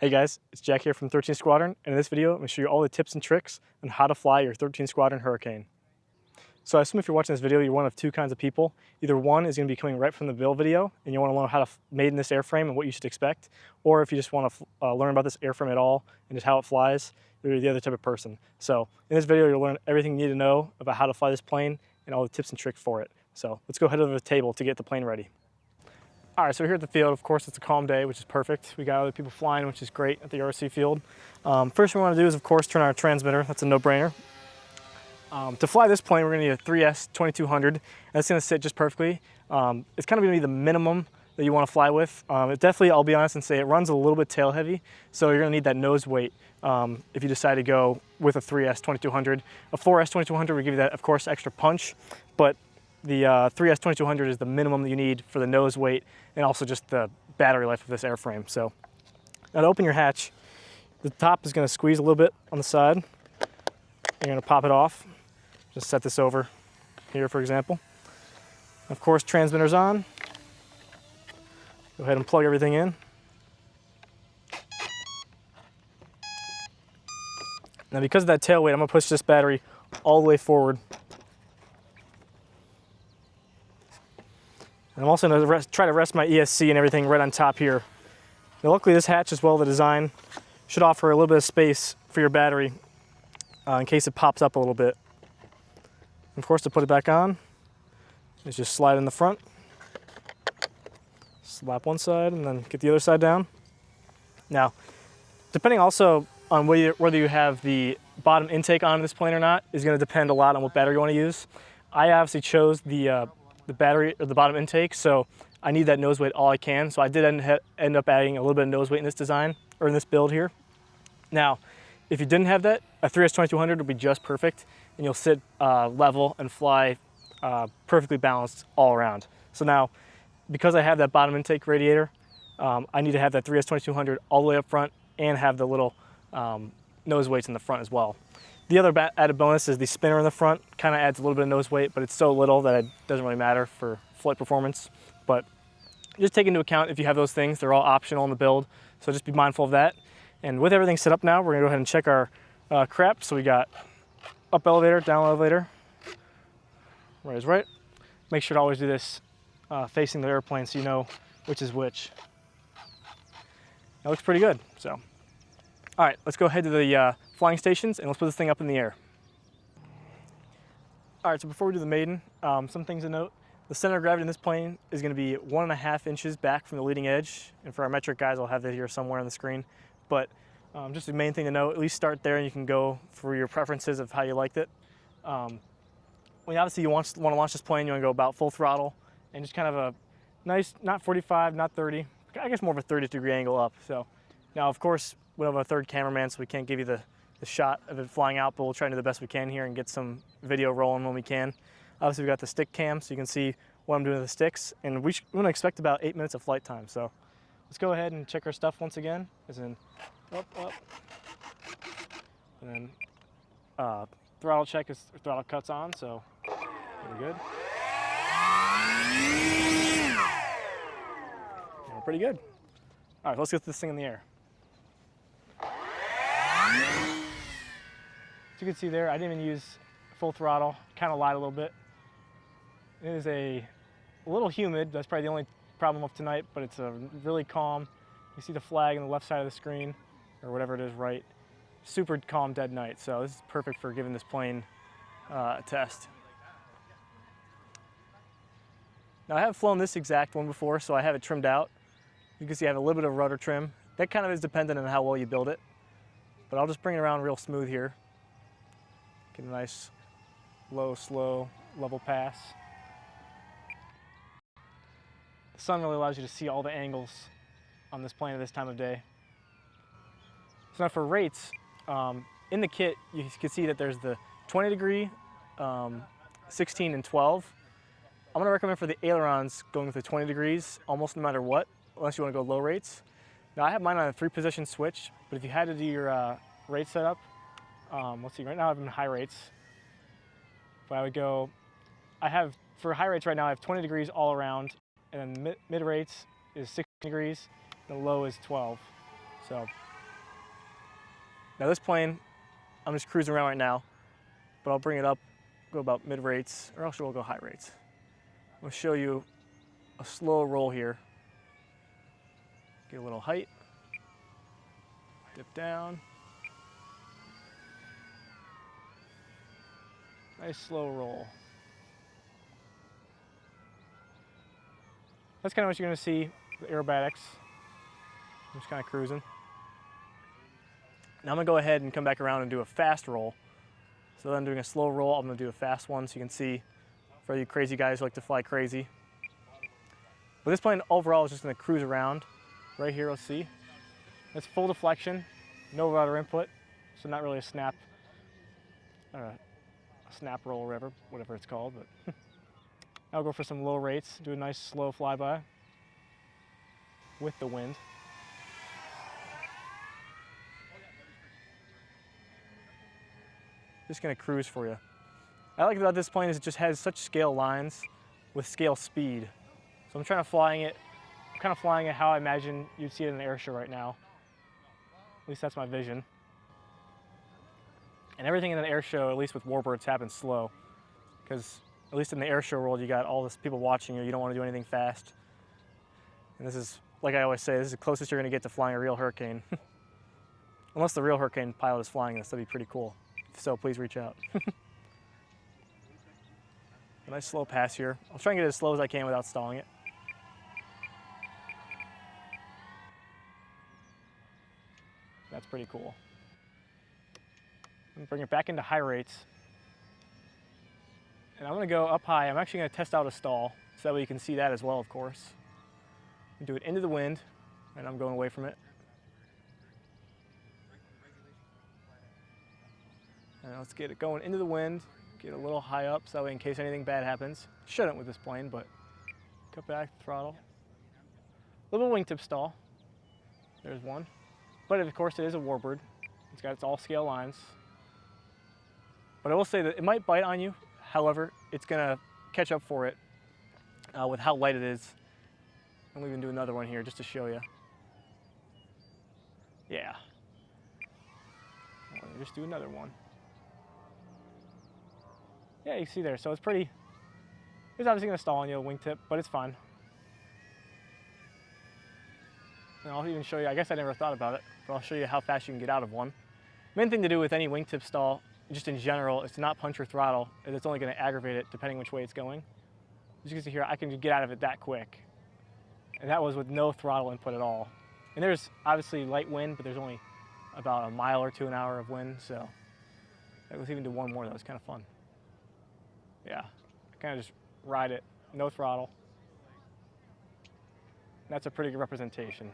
Hey guys, it's Jack here from 13th Squadron, and in this video I'm going to show you all the tips and tricks on how to fly your 13th Squadron Hurricane. So I assume if you're watching this video, you're one of two kinds of people. Either one is going to be coming right from the build video, and you want to learn how to Maiden this airframe and what you should expect, or if you just want to learn about this airframe at all and just how it flies, you're the other type of person. So in this video, you'll learn everything you need to know about how to fly this plane and all the tips and tricks for it. So let's go head over to the table to get the plane ready. All right, so we're here at the field. Of course, it's a calm day, which is perfect. We got other people flying, which is great at the RC field. First thing we want to do is, of course, turn on our transmitter. That's a no-brainer. To fly this plane, we're going to need a 3S 2200, and it's going to sit just perfectly. It's kind of going to be the minimum that you want to fly with. It definitely, I'll be honest and say, it runs a little bit tail heavy, so you're going to need that nose weight if you decide to go with a 3S 2200. A 4S 2200 will give you that, of course, extra punch, but the 3S 2200 is the minimum that you need for the nose weight and also just the battery life of this airframe. So now to open your hatch, the top is going to squeeze a little bit on the side. You're going to pop it off. Just set this over here, for example. Of course, transmitter's on. Go ahead and plug everything in. Now because of that tail weight, I'm going to push this battery all the way forward. And I'm also going to try to rest my ESC and everything right on top here. Now luckily this hatch as well, the design, should offer a little bit of space for your battery in case it pops up a little bit. And of course, to put it back on, is just slide in the front, slap one side, and then get the other side down. Now, depending also on whether you have the bottom intake on this plane or not is going to depend a lot on what battery you want to use. I obviously chose the battery or the bottom intake, so I need that nose weight all I can. So I did end up adding a little bit of nose weight in this design or in this build here. Now, if you didn't have that, a 3S 2200 would be just perfect, and you'll sit level and fly perfectly balanced all around. So now, because I have that bottom intake radiator, I need to have that 3S 2200 all the way up front and have the little nose weights in the front as well. The other added bonus is the spinner in the front. Kind of adds a little bit of nose weight, but it's so little that it doesn't really matter for flight performance. But just take into account if you have those things, they're all optional in the build. So just be mindful of that. And with everything set up now, we're gonna go ahead and check our crap. So we got up elevator, down elevator, right is right. Make sure to always do this facing the airplane so you know which is which. That looks pretty good, so. All right, let's go ahead to the flying stations and let's put this thing up in the air. All right, so before we do the Maiden, some things to note. The center of gravity in this plane is going to be 1.5 inches back from the leading edge. And for our metric guys, I'll have that here somewhere on the screen. But just the main thing to know, at least start there and you can go for your preferences of how you liked it. Obviously you want to launch this plane, you want to go about full throttle and just kind of a nice, not 45, not 30, I guess more of a 30-degree angle up. So now, of course, we have a third cameraman, so we can't give you the shot of it flying out, but we'll try to do the best we can here and get some video rolling when we can. Obviously, we've got the stick cam, so you can see what I'm doing with the sticks, and we're going to expect about 8 minutes of flight time. So let's go ahead and check our stuff once again, as in up, up, and then throttle check is throttle cuts on, so we're good. And we're pretty good. All right, let's get this thing in the air. As you can see there, I didn't even use full throttle, kind of lied a little bit. It is a little humid, that's probably the only problem of tonight, but it's really calm. You see the flag on the left side of the screen, or whatever it is, right. Super calm, dead night, so this is perfect for giving this plane a test. Now I have flown this exact one before, so I have it trimmed out. You can see I have a little bit of rudder trim. That kind of is dependent on how well you build it. But I'll just bring it around real smooth here. Get a nice low, slow, level pass. The sun really allows you to see all the angles on this plane at this time of day. So now for rates, in the kit, you can see that there's the 20 degree, 16 and 12. I'm gonna recommend for the ailerons going with the 20 degrees almost no matter what, unless you wanna go low rates. Now I have mine on a 3-position switch, but if you had to do your rate setup, let's see, right now I'm in high rates. But I would go, for high rates right now, I have 20 degrees all around, and then mid rates is 16 degrees, the low is 12. So Now this plane, I'm just cruising around right now, but I'll bring it up, go about mid rates, or else we'll go high rates. I'm gonna show you a slow roll here. Get a little height, dip down. Nice slow roll. That's kind of what you're gonna see with aerobatics. I'm just kind of cruising. Now I'm gonna go ahead and come back around and do a fast roll. So then I'm doing a slow roll, I'm gonna do a fast one so you can see for you crazy guys who like to fly crazy. But this plane overall is just gonna cruise around. Right here, let's see. It's full deflection, no rudder input, so not really a snap roll or whatever it's called. But I'll go for some low rates, do a nice slow flyby with the wind. Just gonna cruise for you. I like about this plane is it just has such scale lines with scale speed. So I'm kind of flying it how I imagine you'd see it in an air show right now. At least that's my vision. And everything in an air show, at least with warbirds, happens slow. Because at least in the air show world, you got all this people watching you. You don't want to do anything fast. And this is, like I always say, this is the closest you're going to get to flying a real Hurricane. Unless the real Hurricane pilot is flying this, that'd be pretty cool. If so, please reach out. A nice slow pass here. I'll try and get it as slow as I can without stalling it. That's pretty cool. I'm gonna bring it back into high rates. And I'm gonna go up high. I'm actually gonna test out a stall, so that way you can see that as well, of course. Do it into the wind, and I'm going away from it. And let's get it going into the wind, get a little high up, so that way in case anything bad happens. Shouldn't with this plane, but cut back the throttle. Little wingtip stall. There's one. But of course it is a warbird. It's got its all scale lines. But I will say that it might bite on you. However, it's gonna catch up for it with how light it is. And we can do another one here just to show you. Yeah. Let me just do another one. Yeah, you see there. So it's pretty, it's obviously gonna stall on you, a wingtip, but it's fine. And I'll even show you, I guess I never thought about it, but I'll show you how fast you can get out of one. Main thing to do with any wingtip stall, just in general, is to not punch your throttle, as it's only going to aggravate it depending which way it's going. As you can see here, I can get out of it that quick. And that was with no throttle input at all. And there's obviously light wind, but there's only about a mile or two an hour of wind, so let's even do one more. That was kind of fun. Yeah, kind of just ride it, no throttle. That's a pretty good representation.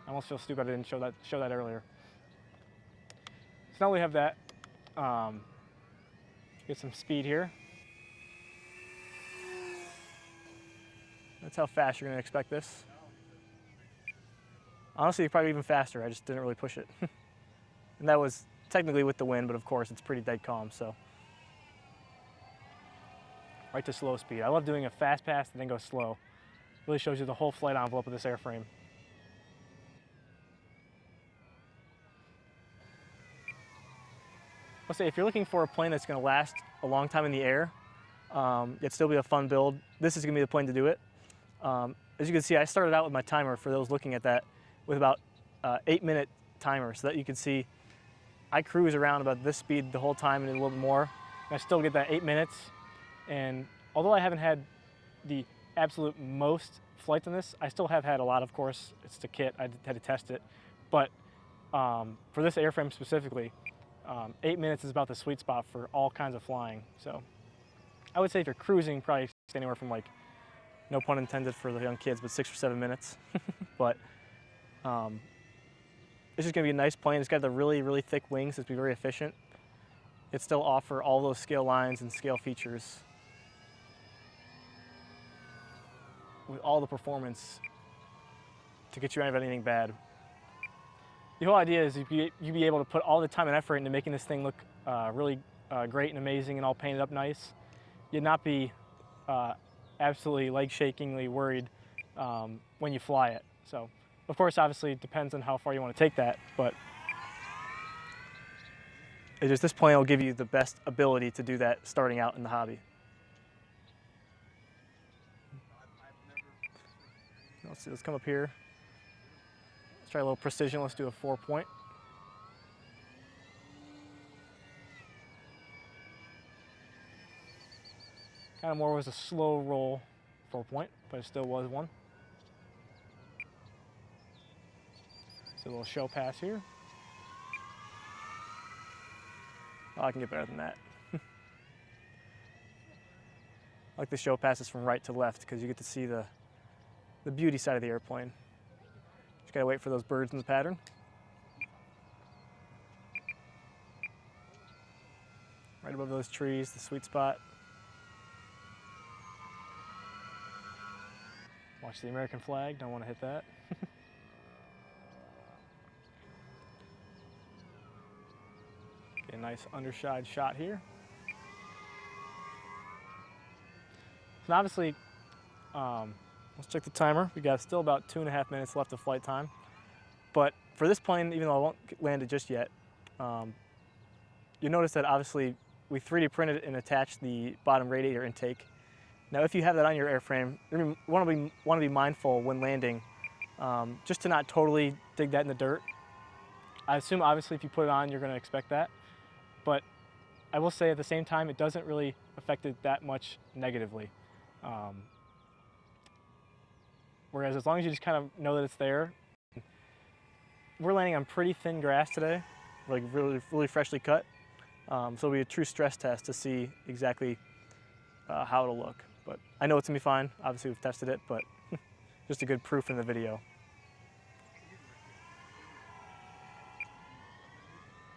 I almost feel stupid I didn't show that earlier. So now we have that. Get some speed here. That's how fast you're going to expect this. Honestly, probably even faster. I just didn't really push it. And that was technically with the wind, but of course it's pretty dead calm, so. Right to slow speed. I love doing a fast pass and then go slow. Really shows you the whole flight envelope of this airframe. I'll say if you're looking for a plane that's going to last a long time in the air, it'd still be a fun build. This is going to be the plane to do it. As you can see, I started out with my timer for those looking at that with about 8-minute timer, so that you can see I cruise around about this speed the whole time and a little bit more. And I still get that 8 minutes. And although I haven't had the absolute most flights on this, I still have had a lot, of course. It's the kit, I had to test it. But for this airframe specifically, 8 minutes is about the sweet spot for all kinds of flying. So I would say if you're cruising, probably anywhere from, like, no pun intended for the young kids, but 6 or 7 minutes. But it's just gonna be a nice plane. It's got the really, really thick wings, so it's be very efficient. It still offer all those scale lines and scale features with all the performance to get you out of anything bad. The whole idea is you'd be able to put all the time and effort into making this thing look really great and amazing and all painted up nice. You'd not be absolutely leg-shakingly worried when you fly it. So, of course, obviously, it depends on how far you want to take that, but It's just this plane will give you the best ability to do that starting out in the hobby. Let's see, let's come up here. Let's try a little precision. Let's do a 4-point. Kind of more was a slow roll 4-point, but it still was one. So a little show pass here. Oh, I can get better than that. I like the show passes from right to left because you get to see the beauty side of the airplane. Just gotta wait for those birds in the pattern. Right above those trees, the sweet spot. Watch the American flag, don't want to hit that. Get a nice underside shot here. So obviously, let's check the timer. We got still about 2.5 minutes left of flight time. But for this plane, even though I won't land it just yet, you'll notice that obviously we 3D printed and attached the bottom radiator intake. Now, if you have that on your airframe, you want to be mindful when landing, just to not totally dig that in the dirt. I assume obviously if you put it on, you're going to expect that. But I will say at the same time, it doesn't really affect it that much negatively. Whereas as long as you just kind of know that it's there. We're landing on pretty thin grass today, like really freshly cut. So it'll be a true stress test to see exactly how it'll look. But I know it's gonna be fine. Obviously we've tested it, but just a good proof in the video.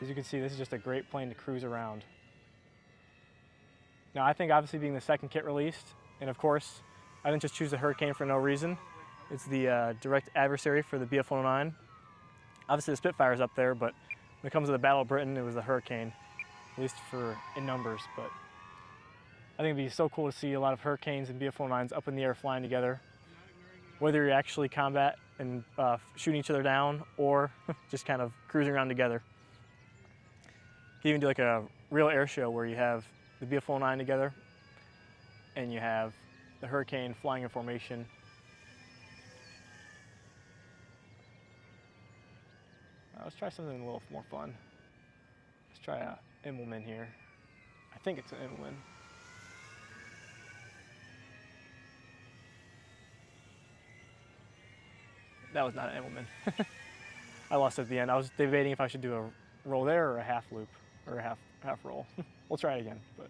As you can see, this is just a great plane to cruise around. Now I think obviously being the second kit released, and of course, I didn't just choose the Hurricane for no reason. It's the direct adversary for the BF-109. Obviously the Spitfire's up there, but when it comes to the Battle of Britain, it was the Hurricane, at least in numbers. But I think it'd be so cool to see a lot of Hurricanes and BF-109s up in the air flying together. Whether you're actually combat and shooting each other down, or just kind of cruising around together. You can even do like a real air show where you have the BF-109 together, and you have the Hurricane flying in formation. Let's try something a little more fun. Let's try a Immelman here. I think it's an Immelman. That was not an Immelman. I lost it at the end. I was debating if I should do a roll there or a half loop or a half roll. We'll try it again. But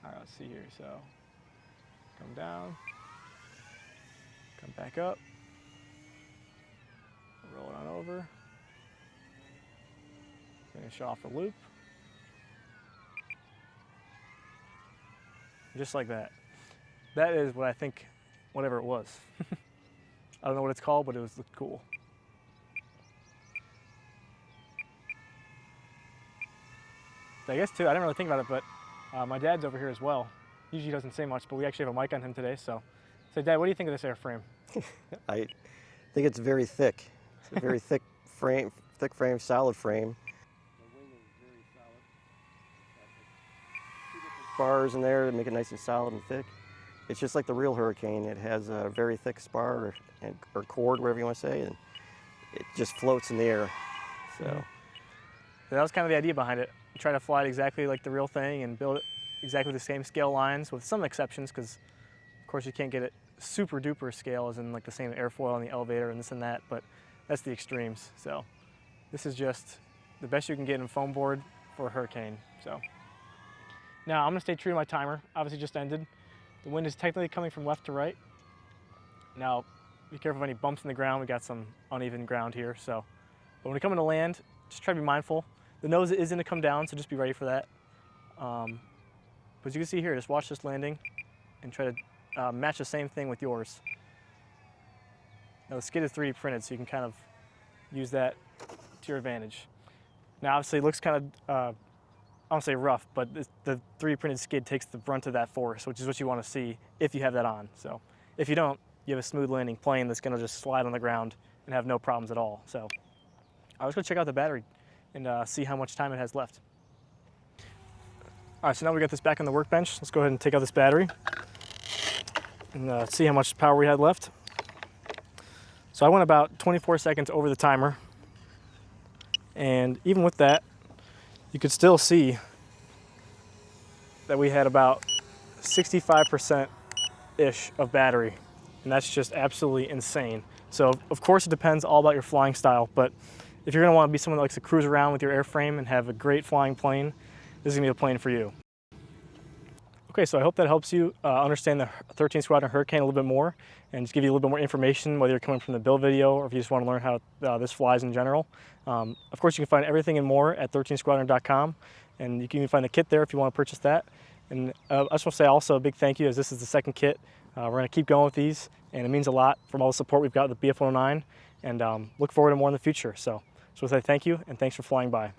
all right, let's see here. So come down. Come back up, roll it on over, finish off the loop, just like that. That is what I think, whatever it was. I don't know what it's called, but it looked cool. I guess too, I didn't really think about it, but my dad's over here as well. Usually doesn't say much, but we actually have a mic on him today, so. So Dad, what do you think of this airframe? I think it's very thick. It's a very thick frame, solid frame. The wing is very solid. Two different spars in there to make it nice and solid and thick. It's just like the real Hurricane. It has a very thick spar or cord, whatever you want to say, and it just floats in the air. So that was kind of the idea behind it. We try to fly it exactly like the real thing and build it exactly the same scale lines, with some exceptions, because of course you can't get it super duper scale as in like the same airfoil on the elevator and this and that, but that's the extremes. So this is just the best you can get in foam board for a Hurricane. So now I'm gonna stay true to my timer. Obviously just ended. The wind is technically coming from left to right. Now be careful of any bumps in the ground. We got some uneven ground here. So, but when we come into land, just try to be mindful. The nose is gonna come down, so just be ready for that. But as you can see here, just watch this landing and try to match the same thing with yours. Now the skid is 3D printed, so you can kind of use that to your advantage. Now obviously it looks kind of, I don't say rough, but the 3D printed skid takes the brunt of that force, which is what you want to see if you have that on. So if you don't, you have a smooth landing plane that's going to just slide on the ground and have no problems at all. So I was going to check out the battery and see how much time it has left. All right, so now we got this back on the workbench. Let's go ahead and take out this battery and see how much power we had left. So I went about 24 seconds over the timer, and even with that, you could still see that we had about 65%-ish of battery, and that's just absolutely insane. So of course it depends all about your flying style, but if you're gonna wanna be someone that likes to cruise around with your airframe and have a great flying plane, this is gonna be the plane for you. Okay, so I hope that helps you understand the 13th Squadron Hurricane a little bit more and just give you a little bit more information, whether you're coming from the build video or if you just want to learn how this flies in general. Of course, you can find everything and more at 13thsquadron.com, and you can even find the kit there if you want to purchase that. And I just want to say also a big thank you, as this is the second kit. We're going to keep going with these, and it means a lot from all the support we've got with the BF-109, and look forward to more in the future. So I just want to say thank you, and thanks for flying by.